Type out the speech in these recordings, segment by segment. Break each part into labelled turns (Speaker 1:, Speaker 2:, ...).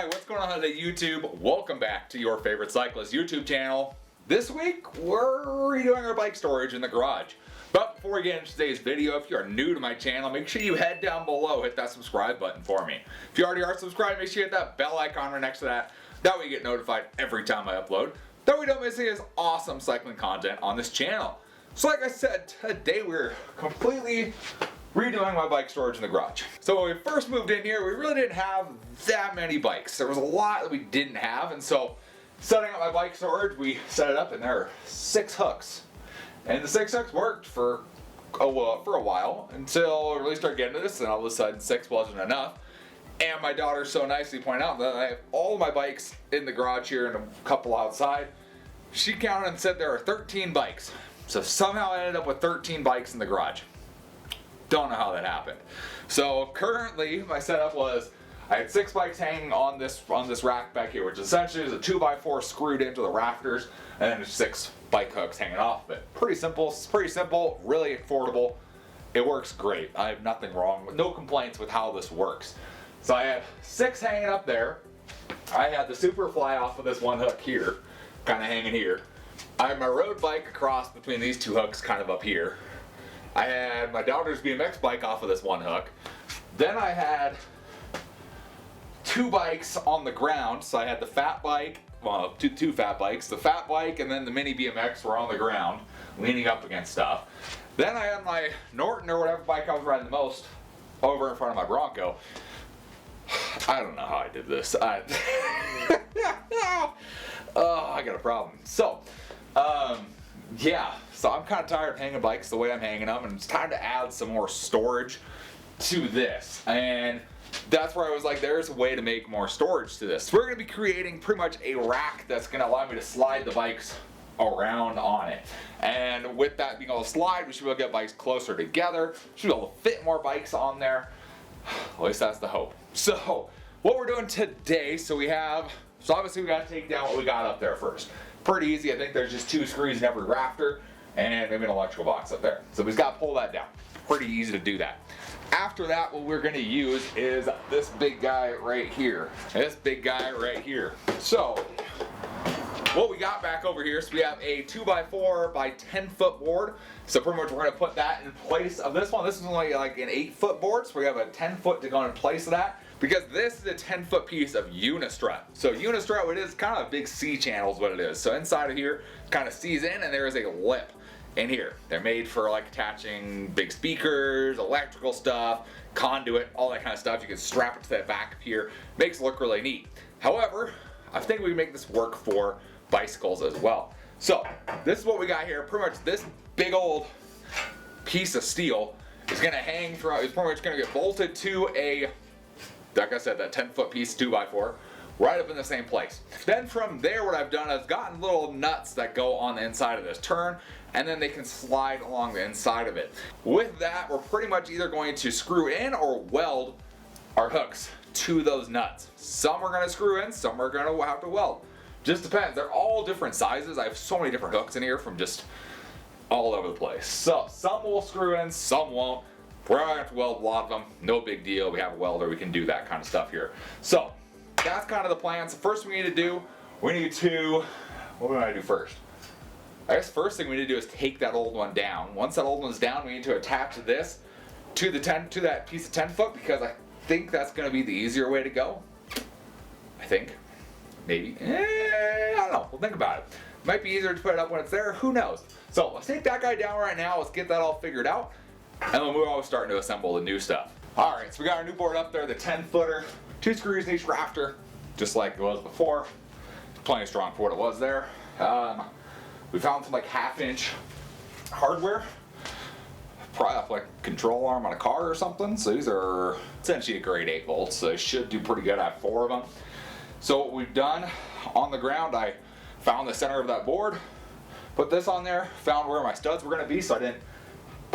Speaker 1: Alright, what's going on today, YouTube? Welcome back to your favorite cyclist YouTube channel. This week, we're redoing our bike storage in the garage. But before we get into today's video, if you are new to my channel, make sure you head down below, hit that subscribe button for me. If you already are subscribed, make sure you hit that bell icon right next to that. That way you get notified every time I upload. That way you don't miss any of this awesome cycling content on this channel. So like I said, today we're completely redoing my bike storage in the garage. So when we first moved in here, we really didn't have that many bikes. There was a lot that we didn't have, and so setting up my bike storage, we set it up and there are 6 hooks. And the 6 hooks worked for a while until I really started getting to this, and all of a sudden 6 wasn't enough. And my daughter so nicely pointed out that I have all of my bikes in the garage here and a couple outside. She counted and said there are 13 bikes. So somehow I ended up with 13 bikes in the garage. Don't know how that happened. So currently my setup was I had 6 bikes hanging on this rack back here, which essentially is a 2x4 screwed into the rafters, and then there's 6 bike hooks hanging off of it. Pretty simple, really affordable. It works great. I have nothing wrong with, no complaints with how this works. So I have 6 hanging up there. I had the Superfly off of this one hook here, kind of hanging here. I have my road bike across between these 2 hooks, kind of up here. I had my daughter's BMX bike off of this one hook. Then I had 2 bikes on the ground. So I had the fat bike, well, two fat bikes. The fat bike and then the mini BMX were on the ground, leaning up against stuff. Then I had my Norton or whatever bike I was riding the most over in front of my Bronco. I don't know how I did this. Oh, I got a problem. So, yeah, so I'm kind of tired of hanging bikes the way I'm hanging them, and it's time to add some more storage to this. And that's where I was like, there's a way to make more storage to this. We're going to be creating pretty much a rack that's going to allow me to slide the bikes around on it. And with that being able to slide, we should be able to get bikes closer together. Should be able to fit more bikes on there. At least that's the hope. So what we're doing today, so obviously we got to take down what we got up there first. Pretty easy. I think there's just 2 screws in every rafter and maybe an electrical box up there. So we just got to pull that down. Pretty easy to do that. After that, what we're going to use is this big guy right here. So what we got back over here, so we have a 2x4 by 10 foot board. So pretty much we're going to put that in place of this one. This is only like an 8 foot board, so we have a 10 foot to go in place of that, because this is a 10 foot piece of unistrut. So unistrut, it is kind of a big C channel is what it is. So inside of here kind of sees in, and there is a lip in here. They're made for like attaching big speakers, electrical stuff, conduit, all that kind of stuff. You can strap it to that back here. Makes it look really neat. However, I think we can make this work for bicycles as well. So this is what we got here. Pretty much this big old piece of steel is going to hang throughout. It's pretty much going to get bolted to a, like I said, that 10 foot piece 2x4 right up in the same place. Then from there, what I've done is gotten little nuts that go on the inside of this turn, and then they can slide along the inside of it. With that, we're pretty much either going to screw in or weld our hooks to those nuts. Some are going to screw in, some are going to have to weld. Just depends. They're all different sizes. I have so many different hooks in here from just all over the place. So some will screw in, some won't. We're going to have to weld a lot of them. No big deal. We have a welder. We can do that kind of stuff here. So that's kind of the plan. So first we need to do, what do I do first? I guess first thing we need to do is take that old one down. Once that old one's down, we need to attach this to that piece of 10 foot, because I think that's going to be the easier way to go. I think. Maybe. I don't know. We'll think about it. Might be easier to put it up when it's there. Who knows? So let's take that guy down right now. Let's get that all figured out. And then we're always starting to assemble the new stuff. Alright, so we got our new board up there, the 10 footer. 2 screws in each rafter, just like it was before. Plenty strong for what it was there. We found some like 1/2 inch hardware. Probably off like a control arm on a car or something. So these are essentially a grade 8 volts, so they should do pretty good. I have 4 of them. So what we've done on the ground, I found the center of that board, put this on there, found where my studs were going to be, so I didn't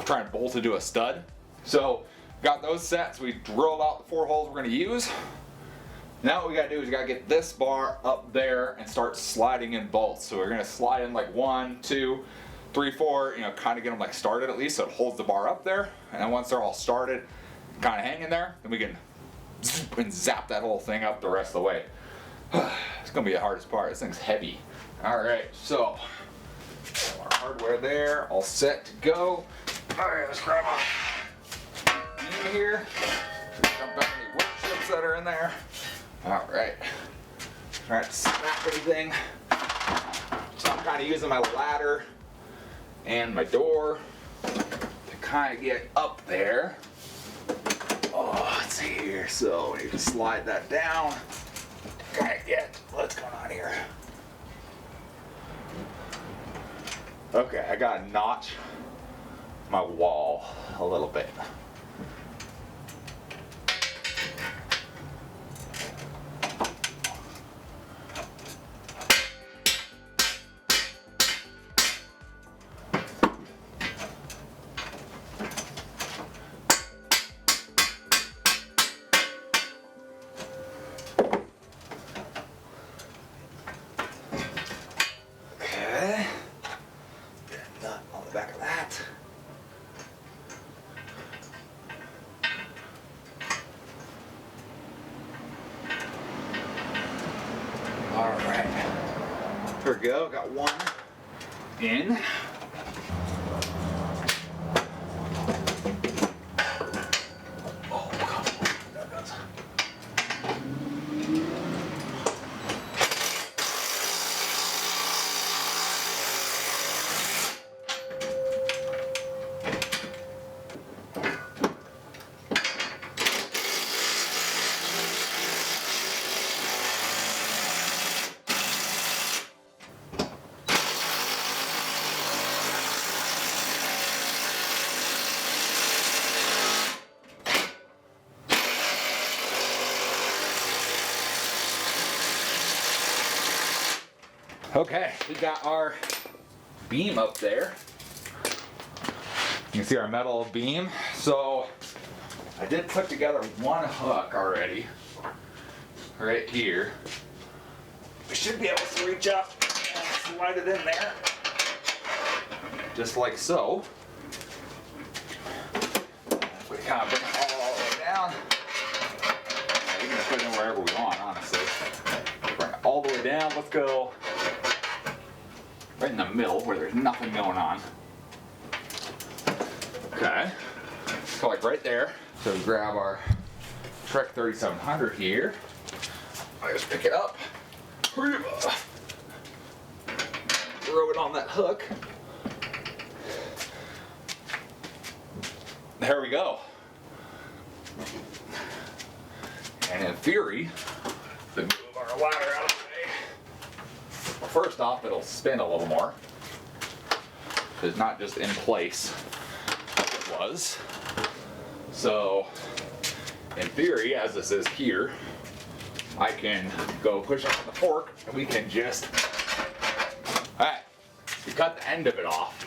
Speaker 1: try and bolt into a stud. So got those set, so we drilled out the 4 holes we're going to use. Now what we got to do is we got to get this bar up there and start sliding in bolts. So we're going to slide in like 1, 2, 3, 4, kind of get them like started at least, so it holds the bar up there. And then once they're all started, kind of hanging there, then we can and zap that whole thing up the rest of the way. It's gonna be the hardest part. This thing's heavy. Alright, so our hardware there, all set to go. Alright, let's grab our beam here. Dump out any wood chips that are in there. Alright. Trying to snap everything. So I'm kind of using my ladder and my door to kind of get up there. Oh, let's see here. So we need to slide that down. Kind of get what's going on here. Okay, I gotta notch my wall a little bit. Back of that. All right. Here we go. Got one in. Oh, come on. That does. Okay, we got our beam up there. You can see our metal beam. So I did put together one hook already, right here. We should be able to reach up and slide it in there, just like so. We kind of bring it all the way down. We can put it in wherever we want, honestly. Bring it all the way down. Let's go right in the middle where there's nothing going on. Okay, so like right there. So we grab our Trek 3700 here. I just pick it up, throw it on that hook. There we go. And in theory, if we move our ladder out of the way, first off, it'll spin a little more. It's not just in place like it was. So, in theory, as this is here, I can go push up on the fork and we can just, alright, we cut the end of it off.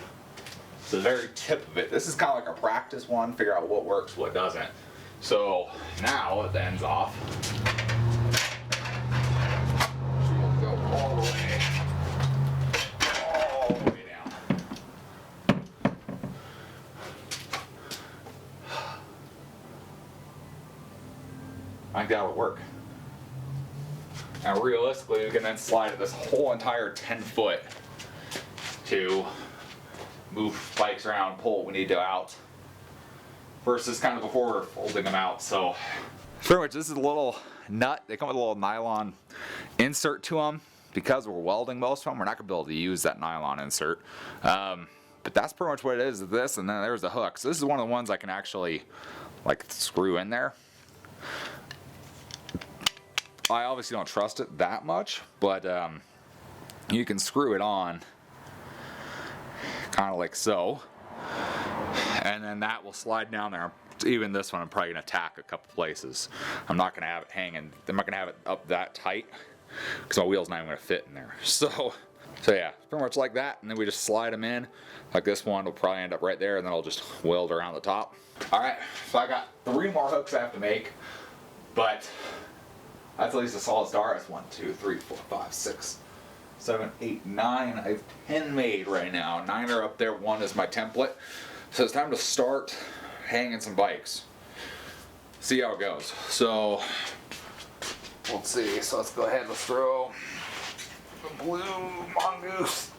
Speaker 1: So the very tip of it. This is kind of like a practice one, figure out what works, what doesn't. So now that the end's off, we'll go all the way down. I think that would work. Now realistically, we can then slide this whole entire 10 foot to move bikes around, pull what we need to out, versus kind of before we're folding them out. So pretty much this is a little nut. They come with a little nylon insert to them. Because we're welding most of them, we're not going to be able to use that nylon insert. But that's pretty much what it is, this, and then there's the hook. So this is one of the ones I can actually like screw in there. I obviously don't trust it that much, but you can screw it on kind of like so, and then that will slide down there. Even this one I'm probably going to tack a couple places. I'm not going to have it hanging, I'm not going to have it up that tight because my wheel's not even going to fit in there. So yeah, pretty much like that, and then we just slide them in. Like this one will probably end up right there, and then I'll just weld around the top. Alright, so I got 3 more hooks I have to make, but that's at least a solid start. That's 1, 2, 3, 4, 5, 6, 7, 8, 9. I have 10 made right now. 9 are up there, 1 is my template. So it's time to start hanging some bikes. see how it goes. So let's see. So let's go ahead. Let's throw the blue mongoose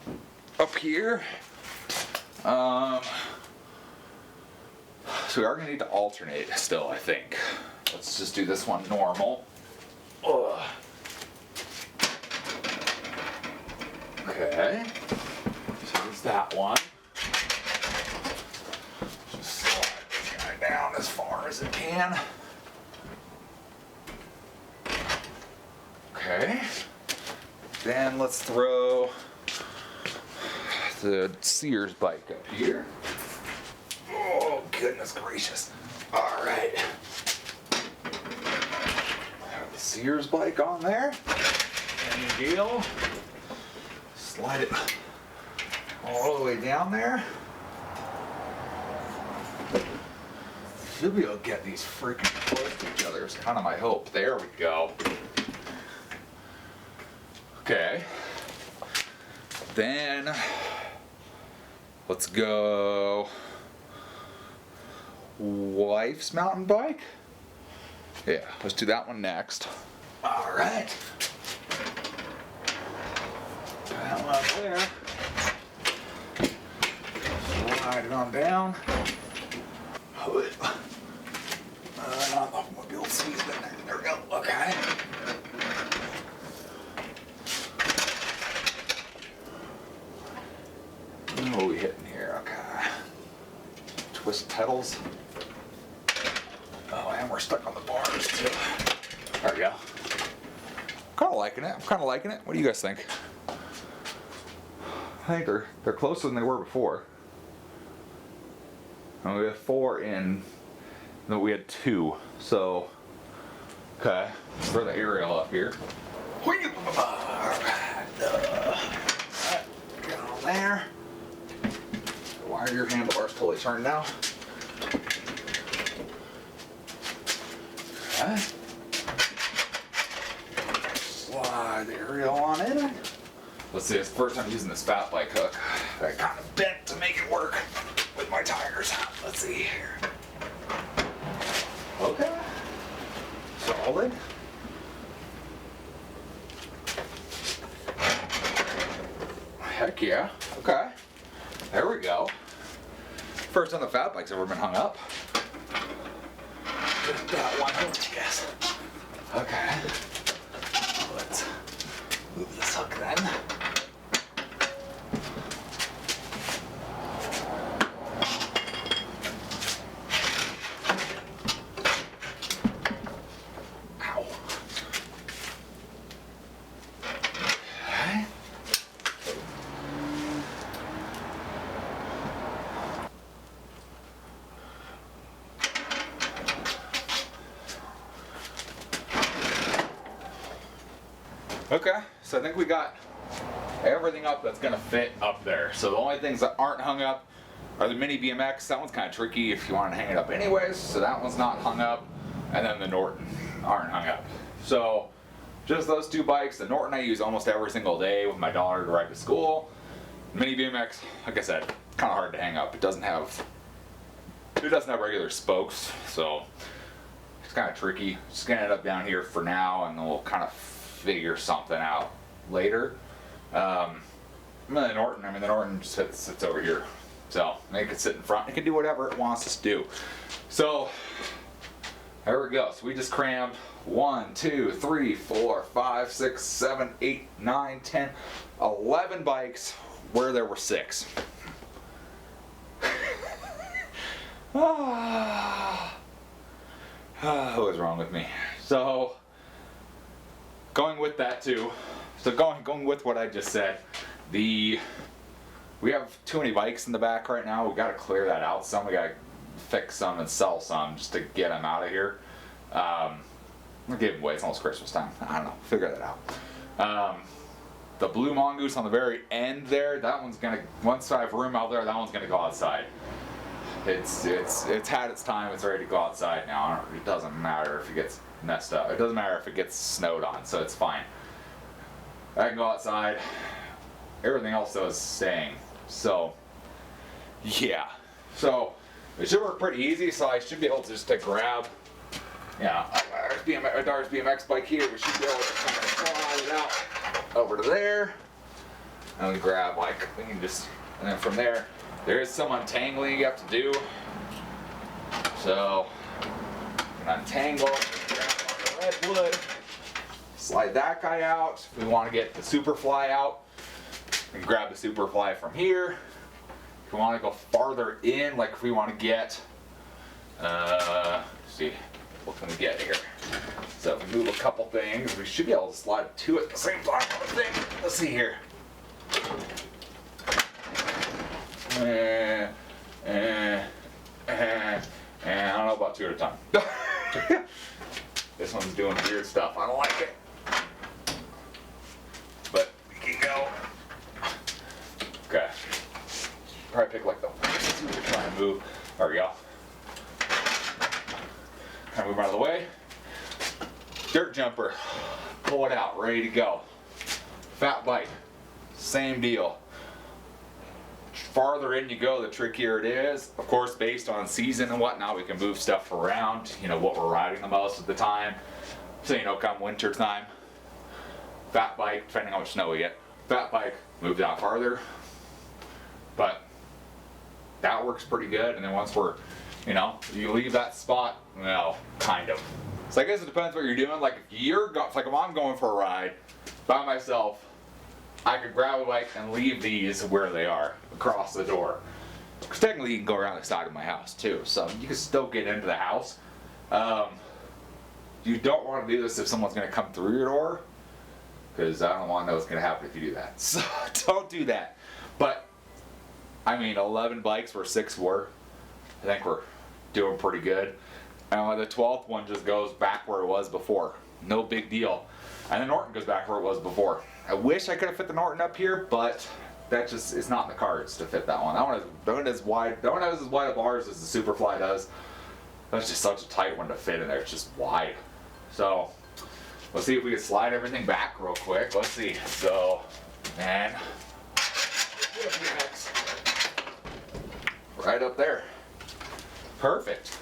Speaker 1: up here. So we are gonna need to alternate still, I think. Let's just do this one normal. Ugh. Okay. So there's that one. Just slide this guy down as far as it can. Okay. Then let's throw the Sears bike up here. Oh, goodness gracious. All right. Have the Sears bike on there. Any deal. Slide it all the way down there. Should be able to get these freaking close to each other. It's kind of my hope. There we go. Okay. Then let's go wife's mountain bike. Yeah, let's do that one next. All right. That one up there. Slide it on down. The mobile sees that. There we go. Okay. What are we hitting here? Okay. Twist pedals. Oh, and we're stuck on the bars too. There we go. Kind of liking it. I'm kind of liking it. What do you guys think? I think they're closer than they were before. And we have 4 in. No, we had 2. So, okay. Let's throw the aerial up here. Alright. Get on there. Why are your handlebars totally turned now? Okay. Slide the aerial on in. Let's see, it's the first time using this fat bike hook. I kind of bent to make it work with my tires. Let's see here. Okay. Solid. Heck yeah. Okay. There we go. First time the fat bike's ever been hung up. Just got one hook, yes. Okay. Let's move this hook then. Ow. Okay. Okay, so I think we got everything up that's gonna fit up there. So the only things that aren't hung up are the mini BMX. That one's kind of tricky if you want to hang it up anyways. So that one's not hung up, and then the Norton aren't hung up. So just those 2 bikes. The Norton I use almost every single day with my daughter to ride to school. Mini BMX, like I said, kind of hard to hang up. It doesn't have regular spokes, so it's kind of tricky. Just gonna end up down here for now, and then we'll kind of figure something out later. The Norton just sits over here. So it can sit in front. It can do whatever it wants us to do. So there we go. So we just crammed 1, 2, 3, 4, 5, 6, 7, 8, 9, 10, 11 bikes where there were 6. What was wrong with me? So going with that too. So going with what I just said, we have too many bikes in the back right now. We got to clear that out some. We got to fix some and sell some just to get them out of here. We'll give them away. It's almost Christmas time. I don't know. Figure that out. The blue mongoose on the very end there, that one's gonna, once I have room out there, that one's gonna go outside. It's had its time. It's ready to go outside now. It doesn't matter if it gets messed up. It doesn't matter if it gets snowed on, so it's fine. I can go outside. Everything else though is staying. So yeah. So it should work pretty easy. So I should be able to just to grab Yeah, my daughter's BMX bike here. We should be able to kind of slide it out over to there. And we grab we can just, and then from there, there is some untangling you have to do. So, you can untangle, grab the redwood, slide that guy out. If we want to get the Superfly out, we can grab the Superfly from here. If we want to go farther in, like if we want to get, let's see, what can we get here? So if we move a couple things, we should be able to slide two at the same time. Let's see here. I don't know about two at a time. This one's doing weird stuff. I don't like it. But we can go. Okay. Probably pick like the worst two to try and move. There we go. Kind of move out of the way. Dirt jumper. Pull it out. Ready to go. Fat bike. Same deal. Farther in you go, the trickier it is. Of course, based on season and whatnot, we can move stuff around, you know, what we're riding the most of the time. So, you know, come winter time, fat bike, depending on how much snow we get, fat bike moves out farther. But that works pretty good. And then once we're, you know, you leave that spot, well, kind of. So I guess it depends what you're doing. Like if if I'm going for a ride by myself, I could grab a bike and leave these where they are, across the door. Because technically you can go around the side of my house too, so you can still get into the house. You don't want to do this if someone's going to come through your door, because I don't want to know what's going to happen if you do that. So don't do that. But, I mean, 11 bikes where 6 were. I think we're doing pretty good. And the 12th one just goes back where it was before. No big deal. And the Norton goes back where it was before. I wish I could have fit the Norton up here, but that just is not in the cards to fit that one. That one is wide. That one has as wide of bars as the Superfly does. That's just such a tight one to fit in there. It's just wide. So let's see if we can slide everything back real quick. Let's see. So, man, right up there. Perfect.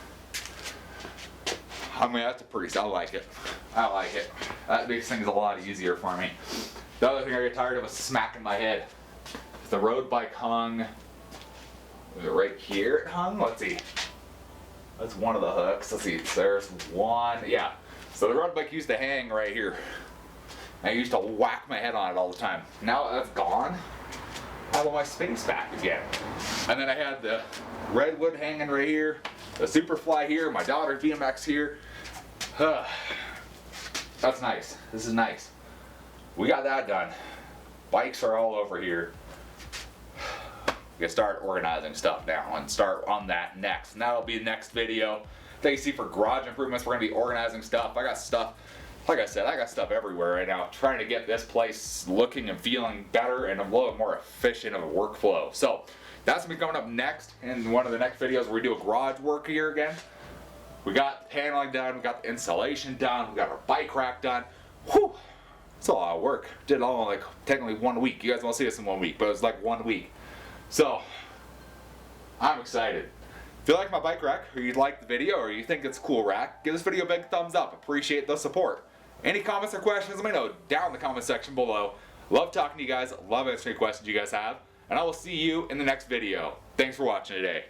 Speaker 1: I mean, that's a pretty. I like it. I like it. That makes things a lot easier for me. The other thing I get tired of is smacking my head. If the road bike hung, was it right here it hung? Let's see. That's one of the hooks. Let's see. There's one. Yeah. So the road bike used to hang right here. I used to whack my head on it all the time. Now that's gone, I have all my space back again. And then I had the redwood hanging right here, the Superfly here, my daughter's BMX here. That's nice. This is nice. We got that done. Bikes are all over here. We can start organizing stuff now and start on that next. And that'll be the next video. That you see for garage improvements, we're gonna be organizing stuff. I got stuff, like I said, I got stuff everywhere right now, trying to get this place looking and feeling better and a little more efficient of a workflow. So that's gonna be coming up next in one of the next videos where we do a garage work here again. We got paneling done, we got the installation done, we got our bike rack done. Whew, it's a lot of work. Did it all in like technically 1 week. You guys won't see this in 1 week, but it was like 1 week. So I'm excited. If you like my bike rack, or you like the video, or you think it's a cool rack, give this video a big thumbs up. Appreciate the support. Any comments or questions, let me know down in the comment section below. Love talking to you guys, love answering questions you guys have, and I will see you in the next video. Thanks for watching today.